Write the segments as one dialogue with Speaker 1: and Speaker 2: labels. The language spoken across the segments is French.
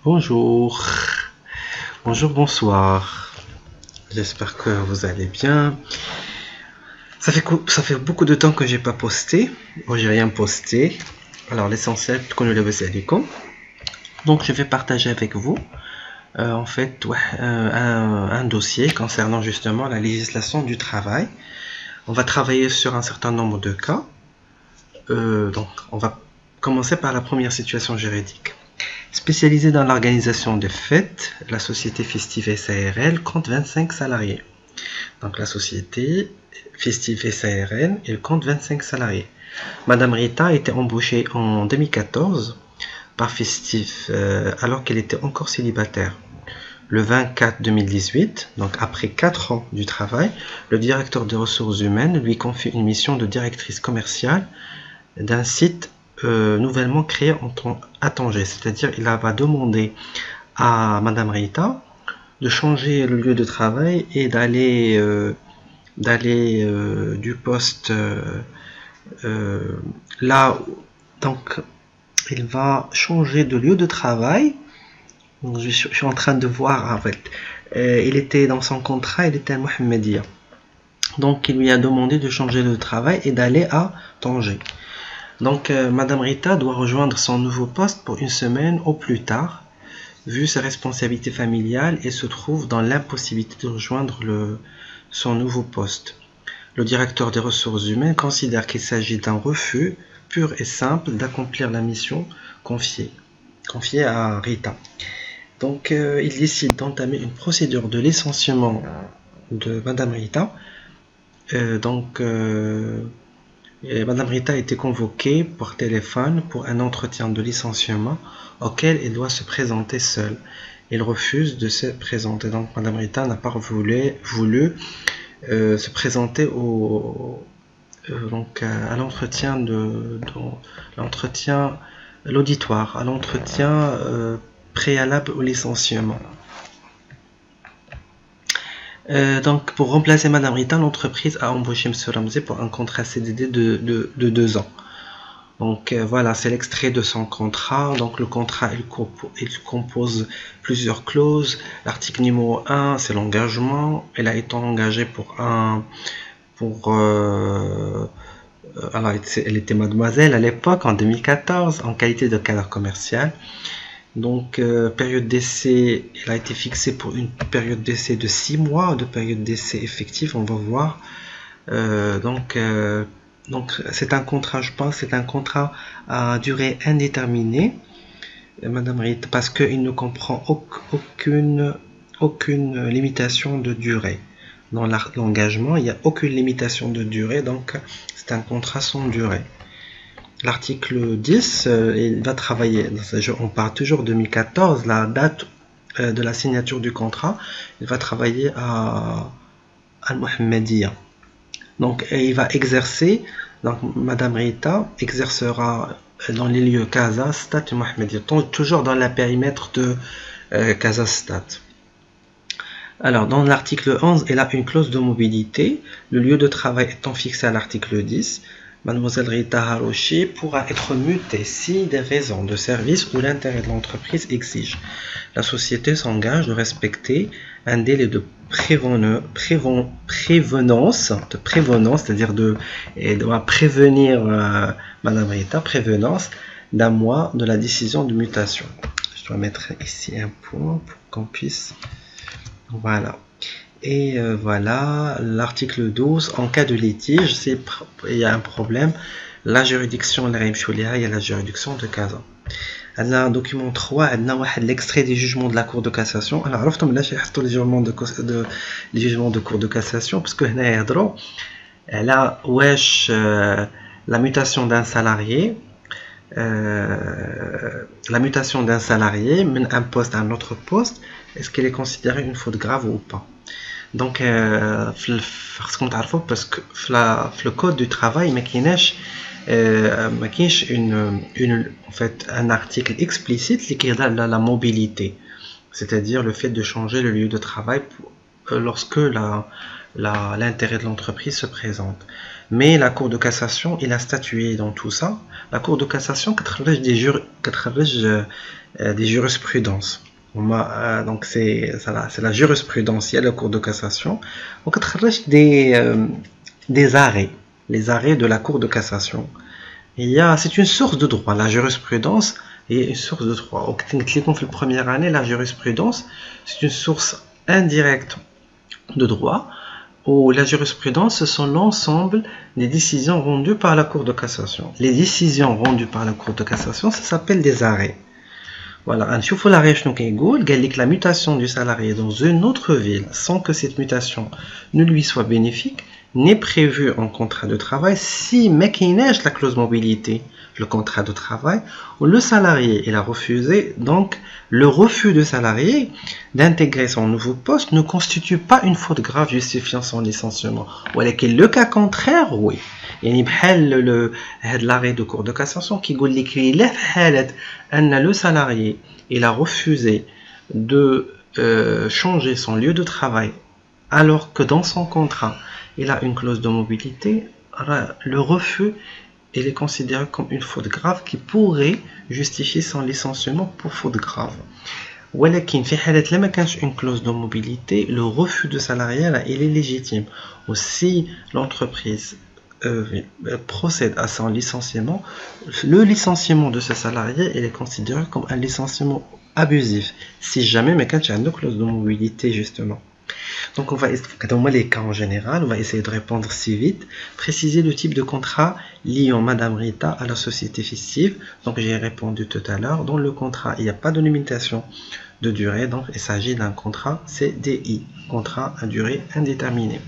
Speaker 1: Bonjour, bonjour, bonsoir. J'espère que vous allez bien. Ça fait beaucoup de temps que j'ai pas posté. Bon, j'ai rien posté. Alors l'essentiel, qu'on le alaikum. Donc je vais partager avec vous, en fait, un dossier concernant justement la législation du travail. On va travailler sur un certain nombre de cas. Donc on va commencer par la première situation juridique. Spécialisée dans l'organisation des fêtes, la société Festive SARL compte 25 salariés. Donc la société Festive SARL, elle compte 25 salariés. Madame Rita a été embauchée en 2014 par Festive alors qu'elle était encore célibataire. Le 24 2018, donc après 4 ans du travail, le directeur des ressources humaines lui confie une mission de directrice commerciale d'un site nouvellement créé à Tanger. C'est-à-dire il va demander à Madame Rita de changer le lieu de travail et d'aller du poste là. Donc il va changer de lieu de travail. Donc, je suis en train de voir en fait. Il était dans son contrat, il était à Mohamedia. Donc il lui a demandé de changer de travail et d'aller à Tanger. Donc Madame Rita doit rejoindre son nouveau poste pour une semaine au plus tard, vu ses responsabilités familiales, et se trouve dans l'impossibilité de rejoindre son nouveau poste. Le directeur des ressources humaines considère qu'il s'agit d'un refus pur et simple d'accomplir la mission confiée à Rita. Donc il décide d'entamer une procédure de licenciement de Madame Rita. Madame Rita a été convoquée par téléphone pour un entretien de licenciement auquel elle doit se présenter seule. Elle refuse de se présenter. Donc Madame Rita n'a pas voulu se présenter à l'entretien l'auditoire, à l'entretien préalable au licenciement. Donc, pour remplacer Madame Rita, l'entreprise a embauché M. Ramsey pour un contrat CDD de 2 ans. Donc, voilà, c'est l'extrait de son contrat. Donc, le contrat, il compose plusieurs clauses. L'article numéro 1, c'est l'engagement. Elle a été engagée alors, elle était mademoiselle à l'époque, en 2014, en qualité de cadre commercial. Donc, période d'essai, elle a été fixée pour une période d'essai de 6 mois, de période d'essai effective, on va voir. Donc, c'est un contrat, je pense, c'est un contrat à durée indéterminée, Madame Rita, parce qu'il ne comprend aucune limitation de durée. Dans l'engagement, il n'y a aucune limitation de durée, donc c'est un contrat sans durée. L'article 10, il va travailler, on parle toujours de 2014, la date de la signature du contrat, il va travailler à Al-Mohammedia. Donc, il va exercer, donc Madame Rita exercera dans les lieux Casa, Stade et Mohammedia, toujours dans la périmètre de Casa Stade. Alors, dans l'article 11, il a une clause de mobilité, le lieu de travail étant fixé à l'article 10. Mademoiselle Rita Haroshi pourra être mutée si des raisons de service ou l'intérêt de l'entreprise exigent. La société s'engage de respecter un délai de prévenance, c'est-à-dire elle doit prévenir Madame Rita, prévenance d'un mois de la décision de mutation. Je dois mettre ici un point pour qu'on puisse... Voilà. Et voilà, l'article 12, en cas de litige, il y a un problème, la juridiction, il y a la juridiction de Casa. On a un document 3, on a l'extrait des jugements de la Cour de cassation. Alors, là, j'ai les jugements de Cour de cassation, parce que là, la mutation d'un salarié, d'un poste à un autre poste, est-ce qu'elle est considérée une faute grave ou pas? Donc, parce que le code du travail, en fait, un article explicite qui est la mobilité, c'est-à-dire le fait de changer le lieu de travail lorsque l'intérêt de l'entreprise se présente. Mais la Cour de cassation, il a statué dans tout ça. La Cour de cassation des jurisprudences. Donc c'est la jurisprudence, il y a la Cour de cassation. Donc des arrêts, les arrêts de la Cour de cassation. C'est une source de droit, la jurisprudence est une source de droit. Donc, la première année, la jurisprudence, c'est une source indirecte de droit, où la jurisprudence, ce sont l'ensemble des décisions rendues par la Cour de cassation. Les décisions rendues par la Cour de cassation, ça s'appelle des arrêts. Voilà, la mutation du salarié dans une autre ville, sans que cette mutation ne lui soit bénéfique, n'est prévue en contrat de travail si mécanisme la clause mobilité, le contrat de travail, où le salarié il a refusé. Donc le refus du salarié d'intégrer son nouveau poste ne constitue pas une faute grave justifiant son licenciement. Ou le cas contraire, oui. يعني بحال l'arrêt de Cour de cassation qui dit que le salarié il a refusé de changer son lieu de travail alors que dans son contrat il a une clause de mobilité. Le refus il est considéré comme une faute grave qui pourrait justifier son licenciement pour faute grave. ولكن في حالة لا ما كانش une clause de mobilité, le refus de salarié là, il est légitime. Ou si l'entreprise procède à son licenciement, le licenciement de ce salarié il est considéré comme un licenciement abusif si jamais mais quand il y a une clause de mobilité justement. Donc on va les cas en général, on va essayer de répondre si vite. Préciser le type de contrat liant Madame Rita à la société fictive. Donc j'ai répondu tout à l'heure. Dans le contrat, il n'y a pas de limitation de durée, donc il s'agit d'un contrat CDI, contrat à durée indéterminée.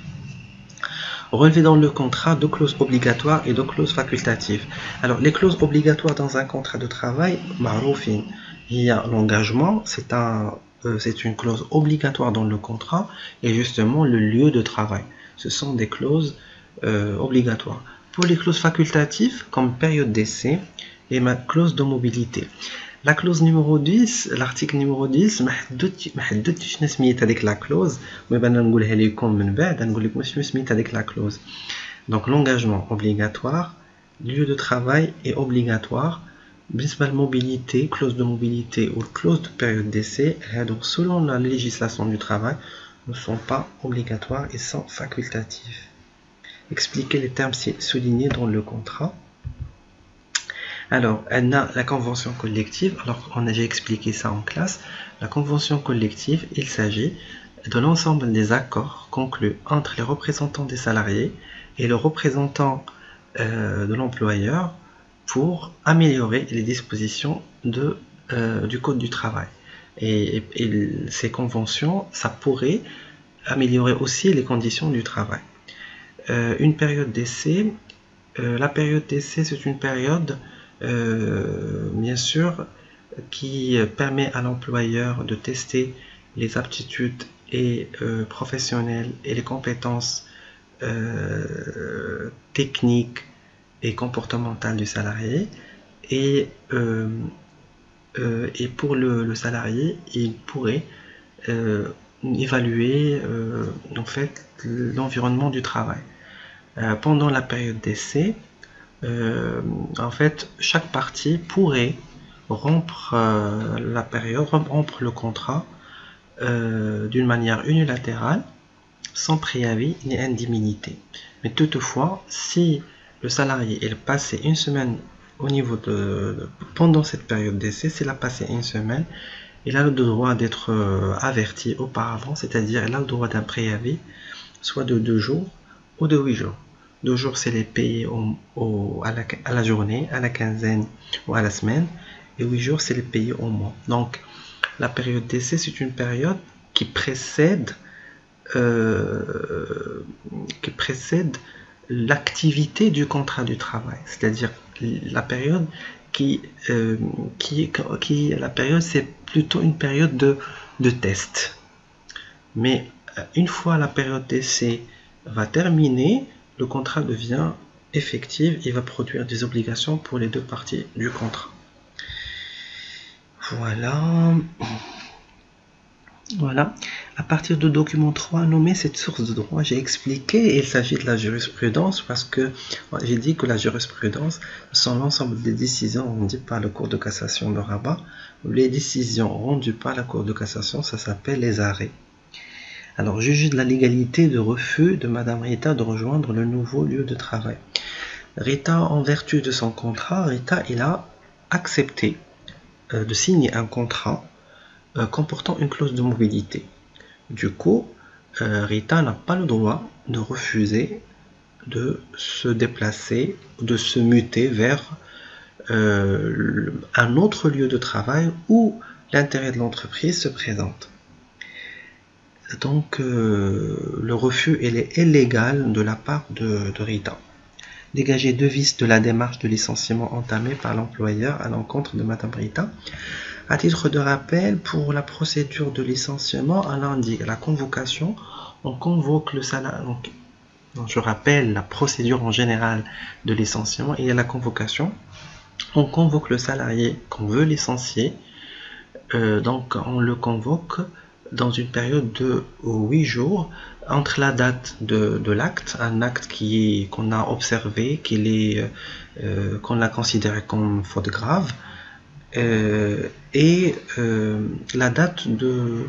Speaker 1: Relever dans le contrat deux clauses obligatoires et deux clauses facultatives. Alors les clauses obligatoires dans un contrat de travail, maroufin, il y a l'engagement, c'est une clause obligatoire dans le contrat, et justement le lieu de travail. Ce sont des clauses obligatoires. Pour les clauses facultatives, comme période d'essai et ma clause de mobilité. La clause numéro 10, l'article numéro 10, ما حددتش سميت هذيك la clause, mais ben نقولها لكم من بعد, نقول لكم واش سميت هذيك la clause. Donc l'engagement obligatoire, lieu de travail est obligatoire. بالنسبة mobilité, clause de mobilité ou clause de période d'essai, donc selon la législation du travail, ne sont pas obligatoires et sont facultatifs. Expliquer les termes soulignés dans le contrat. Alors, elle a la convention collective. Alors, on a déjà expliqué ça en classe. La convention collective, il s'agit de l'ensemble des accords conclus entre les représentants des salariés et le représentant de l'employeur pour améliorer les dispositions du Code du travail. Et ces conventions, ça pourrait améliorer aussi les conditions du travail. Une période d'essai. La période d'essai, c'est une période bien sûr qui permet à l'employeur de tester les aptitudes professionnelles et les compétences techniques et comportementales du salarié, et pour le salarié il pourrait évaluer en fait l'environnement du travail. Pendant la période d'essai, en fait, chaque partie pourrait rompre rompre le contrat d'une manière unilatérale, sans préavis ni indemnité. Mais toutefois, si le salarié est passé une semaine au niveau pendant cette période d'essai, s'il a passé une semaine, il a le droit d'être averti auparavant, c'est-à-dire il a le droit d'un préavis, soit de 2 jours ou de 8 jours. 2 jours, c'est les payés à la journée, à la quinzaine ou à la semaine, et 8 jours, c'est les payés au mois. Donc, la période d'essai, c'est une période qui précède l'activité du contrat du travail, c'est-à-dire la période c'est plutôt une période de test. Mais une fois la période d'essai va terminer, le contrat devient effectif et va produire des obligations pour les deux parties du contrat. Voilà. À partir du document 3 nommé cette source de droit, j'ai expliqué, il s'agit de la jurisprudence parce que j'ai dit que la jurisprudence sont l'ensemble des décisions rendues par la Cour de cassation de Rabat. Les décisions rendues par la Cour de cassation, ça s'appelle les arrêts. Alors, juger de la légalité de refus de Madame Rita de rejoindre le nouveau lieu de travail. Rita, en vertu de son contrat, Rita, il a accepté de signer un contrat comportant une clause de mobilité. Du coup, Rita n'a pas le droit de refuser de se déplacer, de se muter vers un autre lieu de travail où l'intérêt de l'entreprise se présente. Donc, le refus il est illégal de la part de Rita. Dégager deux vices de la démarche de licenciement entamée par l'employeur à l'encontre de Madame Rita. À titre de rappel, pour la procédure de licenciement, on indique la convocation, on convoque le salarié. Je rappelle la procédure en général de licenciement, il y a la convocation. On convoque le salarié qu'on veut licencier, donc on le convoque dans une période de 8 jours entre la date de l'acte, un acte qu'on a observé, qu'on l'a considéré comme faute grave, et la date de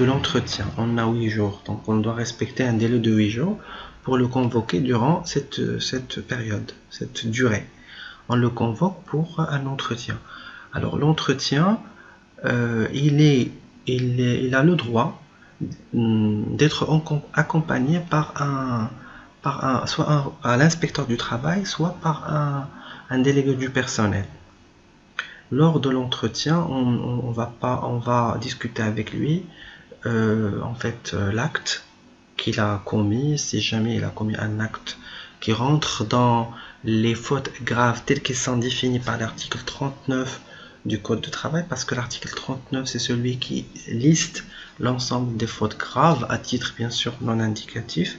Speaker 1: l'entretien. On a 8 jours, donc on doit respecter un délai de 8 jours pour le convoquer durant cette période, cette durée. On le convoque pour un entretien. Alors l'entretien, il a le droit d'être accompagné soit par l'inspecteur du travail, soit par un délégué du personnel. Lors de l'entretien, on va discuter avec lui l'acte qu'il a commis, si jamais il a commis un acte qui rentre dans les fautes graves telles qu'elles sont définies par l'article 39 du Code du travail, parce que l'article 39 c'est celui qui liste l'ensemble des fautes graves à titre bien sûr non indicatif.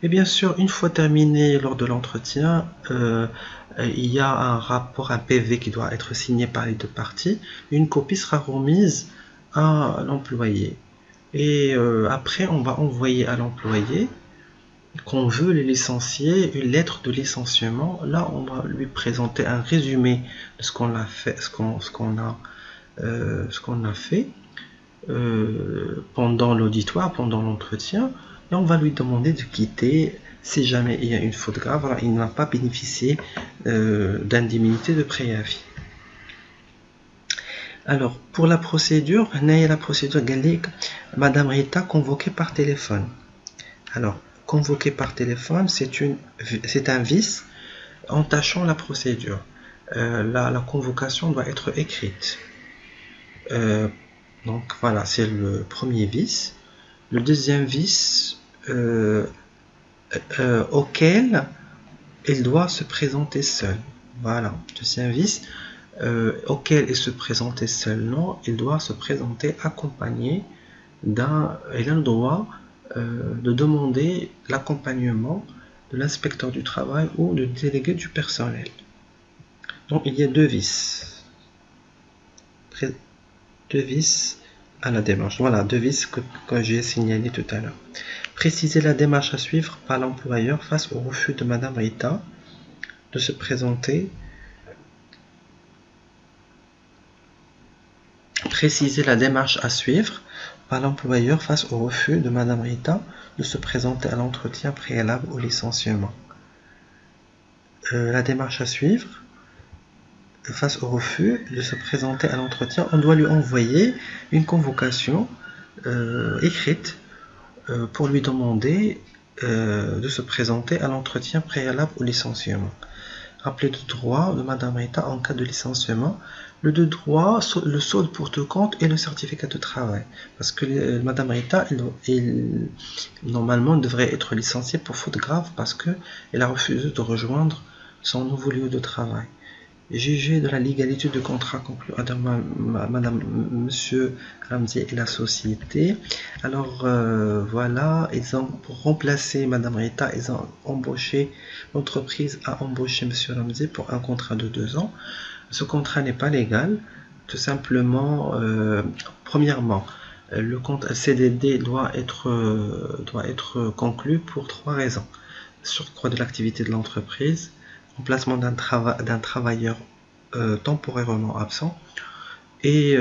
Speaker 1: Et bien sûr, une fois terminé lors de l'entretien, il y a un rapport, un PV qui doit être signé par les deux parties. Une copie sera remise à l'employé. Et après, on va envoyer à l'employé qu'on veut les licencier une lettre de licenciement. Là, on va lui présenter un résumé de ce qu'on a fait, ce qu'on a fait pendant l'auditoire, pendant l'entretien. Et on va lui demander de quitter si jamais il y a une faute grave. Voilà, il ne va pas bénéficier d'indemnité de préavis. Alors, pour la procédure, gallique, Madame Rita convoquée par téléphone. Alors, convoquée par téléphone, c'est un vice entachant la procédure. La convocation doit être écrite. Donc voilà, c'est le premier vice. Le deuxième vice auquel il doit se présenter seul. Voilà, deuxième vice auquel il se présentait seul. Non, il doit se présenter accompagné d'un. Il a le droit de demander l'accompagnement de l'inspecteur du travail ou du délégué du personnel. Donc il y a deux vices. Deux vices à la démarche. Voilà, deux vices que j'ai signalé tout à l'heure. Préciser la démarche à suivre par l'employeur face au refus de Madame Rita de se présenter. Préciser la démarche à suivre par l'employeur face au refus de Madame Rita de se présenter à l'entretien préalable au licenciement. La démarche à suivre face au refus de se présenter à l'entretien, on doit lui envoyer une convocation écrite pour lui demander de se présenter à l'entretien préalable au licenciement. Rappeler de droit de Madame Rita en cas de licenciement, le de droit, le solde pour tout compte et le certificat de travail. Parce que Madame Rita, normalement, devrait être licenciée pour faute grave parce qu'elle a refusé de rejoindre son nouveau lieu de travail. Juger de la légalité du contrat conclu entre Monsieur Ramzi et la société. Alors voilà, pour remplacer Madame Rita, ils ont embauché, l'entreprise a embauché Monsieur Ramzi pour un contrat de 2 ans. Ce contrat n'est pas légal, tout simplement. Premièrement, Le CDD doit être conclu pour 3 raisons. Surcroît de l'activité de l'entreprise, remplacement d'un travailleur temporairement absent et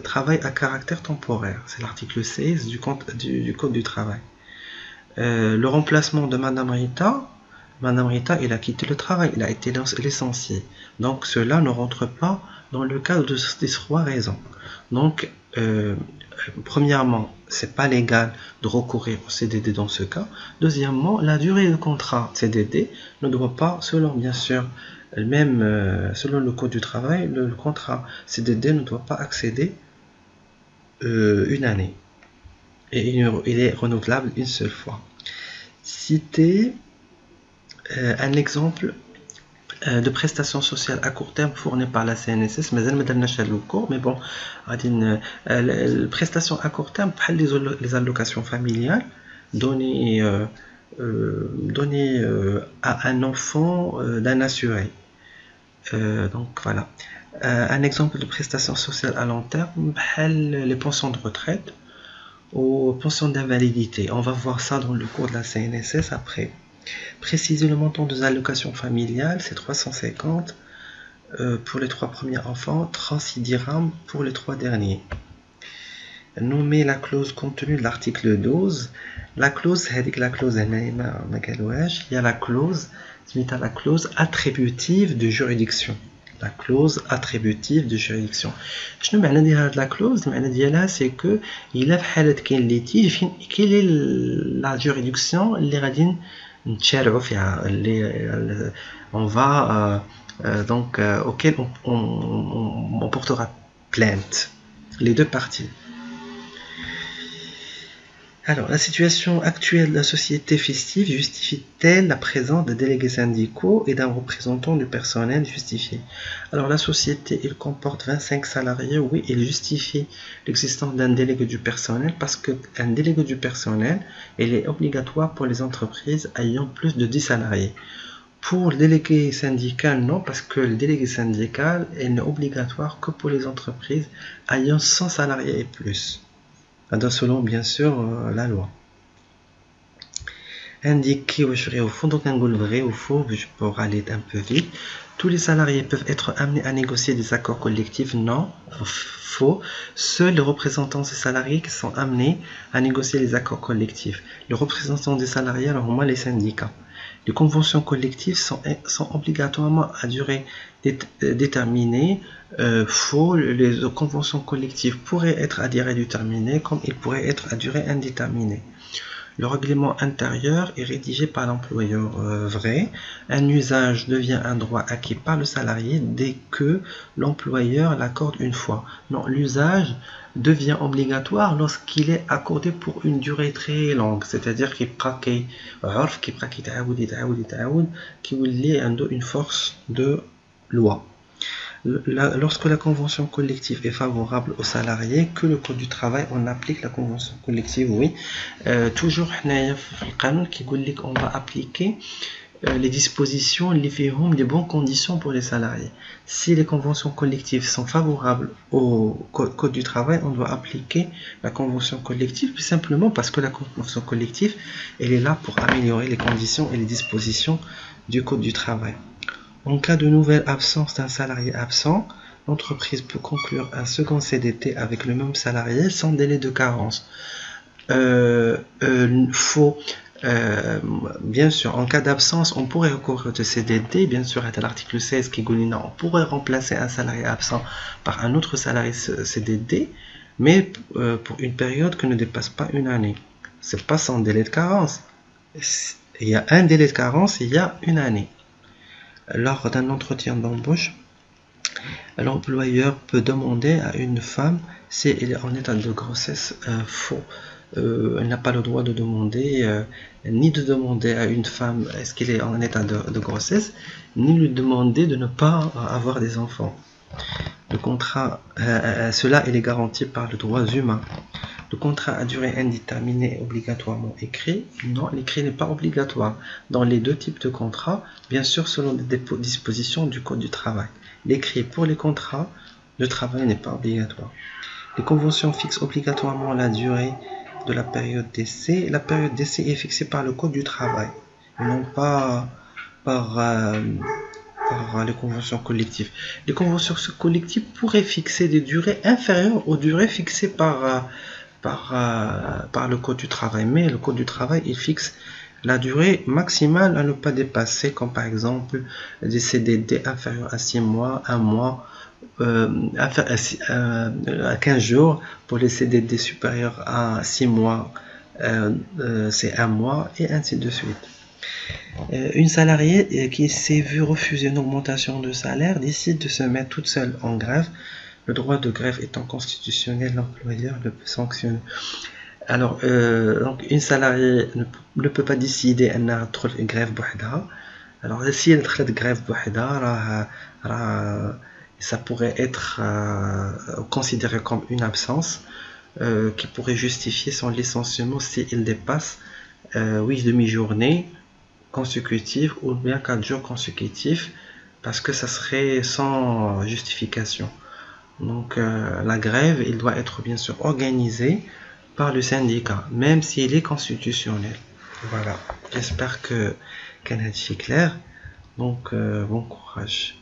Speaker 1: travail à caractère temporaire. C'est l'article 16 du Code du travail. Le remplacement de Madame Rita, il a quitté le travail, il a été licencié. Donc cela ne rentre pas dans le cadre de ces 3 raisons. Donc, premièrement, c'est pas légal de recourir au CDD dans ce cas. Deuxièmement, la durée du contrat CDD ne doit pas, selon bien sûr, selon le Code du travail, le contrat CDD ne doit pas excéder une année. Et il est renouvelable une seule fois. Citer un exemple de prestations sociales à court terme fournies par la CNSS, mais bon, les prestations à court terme, les allocations familiales données à un enfant d'un assuré. Donc voilà. Un exemple de prestations sociales à long terme, les pensions de retraite ou pensions d'invalidité. On va voir ça dans le cours de la CNSS après. Préciser le montant des allocations familiales, c'est 350 pour les 3 premiers enfants, 36 dirhams pour les 3 derniers. Nommer la clause contenue de l'article 12. La clause, il y a la clause attributive de juridiction. La clause attributive de juridiction. شنو معنى ديال هاد لا كلوز؟ المعنى ديالها سي كو الا في حاله كاين ليتيج كاين لي لا جوريديكسيون اللي غادي نتشارعوا فيها اللي on va donc auquel on portera plainte, les deux parties. Alors, la situation actuelle de la société festive justifie-t-elle la présence de délégués syndicaux et d'un représentant du personnel justifié? Alors, la société, elle comporte 25 salariés. Oui, elle justifie l'existence d'un délégué du personnel parce qu'un délégué du personnel, il est obligatoire pour les entreprises ayant plus de 10 salariés. Pour le délégué syndical, non, parce que le délégué syndical est obligatoire que pour les entreprises ayant 100 salariés et plus. Selon bien sûr la loi. Indiquer vrai ou faux, donc un vrai ou faux, pour aller un peu vite. Tous les salariés peuvent être amenés à négocier des accords collectifs. Non, faux. Seuls les représentants des salariés qui sont amenés à négocier les accords collectifs. Les représentants des salariés, alors au moins les syndicats. Les conventions collectives sont obligatoirement à durée déterminée. Faux, les conventions collectives pourraient être à durée déterminée comme ils pourraient être à durée indéterminée. Le règlement intérieur est rédigé par l'employeur. Vrai. Un usage devient un droit acquis par le salarié dès que l'employeur l'accorde une fois. Non, l'usage devient obligatoire lorsqu'il est accordé pour une durée très longue, c'est-à-dire qu'il ait une force de loi. Lorsque la convention collective est favorable aux salariés, que le code du travail, on applique la convention collective, oui. Toujours, on va appliquer les dispositions, des bonnes conditions pour les salariés. Si les conventions collectives sont favorables au code du travail, on doit appliquer la convention collective, tout simplement parce que la convention collective, elle est là pour améliorer les conditions et les dispositions du code du travail. En cas de nouvelle absence d'un salarié absent, l'entreprise peut conclure un second CDT avec le même salarié sans délai de carence. Faux. Bien sûr, en cas d'absence, on pourrait recourir au CDD. Bien sûr, à l'article 16 qui dit on pourrait remplacer un salarié absent par un autre salarié CDD, mais pour une période qui ne dépasse pas une année. C'est pas sans délai de carence. Il y a un délai de carence, il y a une année. Lors d'un entretien d'embauche, l'employeur peut demander à une femme si elle est en état de grossesse. Faux. Elle n'a pas le droit de demander, ni de demander à une femme est-ce qu'elle est en état de grossesse, ni lui demander de ne pas avoir des enfants. Le contrat, cela il est garanti par les droits humains. Le contrat à durée indéterminée est obligatoirement écrit. Non, l'écrit n'est pas obligatoire. Dans les deux types de contrats, bien sûr selon les dispositions du Code du travail. L'écrit pour les contrats de travail n'est pas obligatoire. Les conventions fixent obligatoirement la durée de la période d'essai. La période d'essai est fixée par le Code du travail, et non pas par les conventions collectives. Les conventions collectives pourraient fixer des durées inférieures aux durées fixées par le Code du travail. Mais le Code du travail, il fixe la durée maximale à ne pas dépasser, comme par exemple des CDD inférieurs à 6 mois, 1 mois, à 15 jours. Pour les CDD supérieurs à 6 mois, c'est 1 mois, et ainsi de suite. Une salariée qui s'est vue refuser une augmentation de salaire décide de se mettre toute seule en grève. Le droit de grève étant constitutionnel, l'employeur le peut sanctionner. Alors, donc une salariée ne peut pas décider انها تدخل في grève بوحدها. Alors, si elle دخلت grève بوحدها, ça pourrait être considéré comme une absence qui pourrait justifier son licenciement s'il dépasse 8 demi-journées consécutives ou bien 4 jours consécutifs, parce que ça serait sans justification. Donc la grève, il doit être bien sûr organisée par le syndicat, même s'il est constitutionnel. Voilà, j'espère que c'est clair. Donc bon courage.